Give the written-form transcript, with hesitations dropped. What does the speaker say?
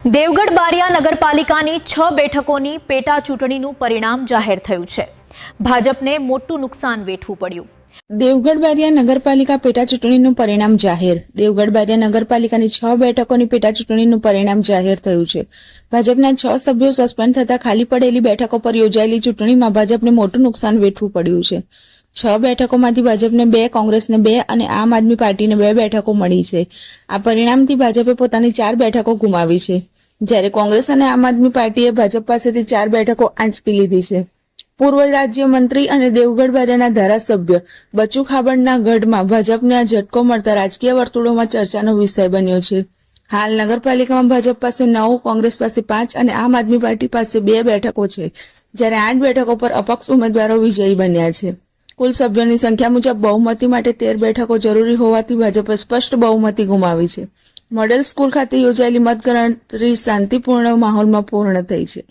દેવગઢ બારિયા નગરપાલિકાની 6 બેઠકોની પેટા ચૂંટણીનું પરિણામ જાહેર થયું છે। ભાજપને મોટું નુકસાન વેઠવું પડ્યું। દેવગઢ બારિયા નગરપાલિકા પેટા ચૂંટણીનું પરિણામ જાહેર। દેવગઢ બારિયા નગરપાલિકાની 6 બેઠકોની પેટા ચૂંટણીનું પરિણામ જાહેર થયું છે। ભાજપના 6 સભ્યો સસ્પેન્ડ થતા ખાલી પડેલી બેઠકો પર યોજાયેલી ચૂંટણીમાં ભાજપને મોટું નુકસાન વેઠવું પડ્યું છે। 6 બેઠકોમાંથી ભાજપને 2, કોંગ્રેસને 2 અને આમ આદમી પાર્ટીને 2 બેઠકો મળી છે। આ પરિણામથી ભાજપે પોતાની 4 બેઠકો ગુમાવી છે, જ્યારે કોંગ્રેસ અને આમ આદમી પાર્ટીએ ભાજપ પાસેથી 4 બેઠકો આંચકી લીધી છે। પૂર્વ રાજ્યમંત્રી અને દેવગઢ બારિયાના ધારાસભ્ય બચુ ખાબડના ગઢમાં ભાજપને આ ઝટકો મળતા રાજકીય વર્તુળોમાં ચર્ચાનો વિષય બન્યો છે। હાલ નગરપાલિકામાં ભાજપ પાસે 9, કોંગ્રેસ પાસે 5 અને આમ આદમી પાર્ટી પાસે 2 બેઠકો છે, જ્યારે 8 બેઠકો પર અપક્ષ ઉમેદવારો વિજયી બન્યા છે। કુલ સભ્યોની સંખ્યા મુજબ બહુમતી માટે 13 બેઠકો જરૂરી હોવાથી ભાજપે સ્પષ્ટ બહુમતી ગુમાવી છે। મોડેલ સ્કૂલ ખાતે યોજાયેલી મતગણતરી શાંતિપૂર્ણ માહોલમાં પૂર્ણ થઈ છે।